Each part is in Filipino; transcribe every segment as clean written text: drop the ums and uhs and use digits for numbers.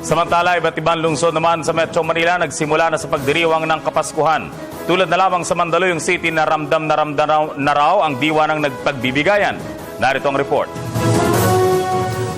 Samantala, iba't ibang lungsod naman sa Metro Manila nagsimula na sa pagdiriwang ng Kapaskuhan. Tulad na lamang sa Mandaluyong City na ramdam na raw ang diwa ng nagpagbibigayan. Narito ang report.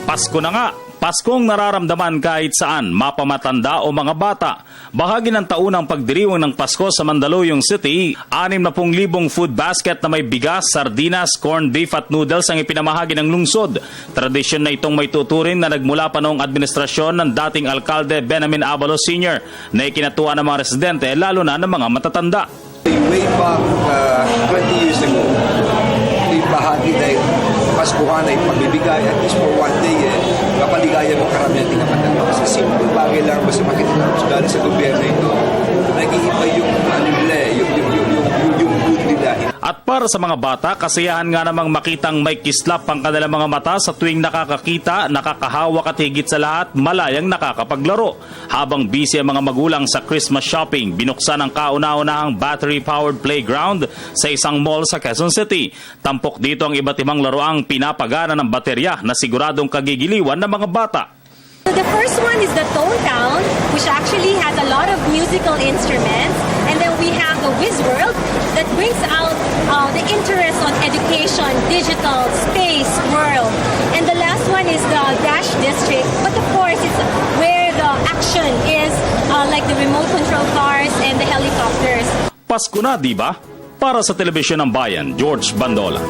Pasko na nga. Paskong nararamdaman kahit saan, mapamatanda o mga bata. Bahagi ng taunang pagdiriwang ng Pasko sa Mandaluyong City, 60,000 food basket na may bigas, sardinas, corned beef at noodles ang ipinamahagi ng lungsod. Tradisyon na itong may tuturin na nagmula pa noong administrasyon ng dating alkalde Benamin Avalos Sr. na ikinatuwa ng mga residente lalo na ng mga matatanda. Way back 20 years ago, bahagi na yung Paskuhan ay pagbibigay at least for one day kapaligayan mo karamihan din naman ng kasi simple bagay lang basta makikita galing sa gobyerno ito nag-iiba yung mood nila. At para sa mga bata, kasiyahan nga namang makitang may kislap ang kanilang mga mata sa tuwing nakakakita, nakakahawak at higit sa lahat, malayang nakakapaglaro. Habang busy ang mga magulang sa Christmas shopping, binuksan ang kauna-unahang battery-powered playground sa isang mall sa Quezon City. Tampok dito ang iba't ibang laruang pinapagana ng baterya na siguradong kagigiliwan ng mga bata. The first one is the Tone Town, which actually has a lot of musical instruments. And then we have the Whiz World that brings out the interest on education, digital, space, world. And the last one is the Dash District. But of course, it's where the action is, like the remote control cars and the helicopters. Pasko na, di ba? Para sa Telebisyon ng Bayan, George Bandola.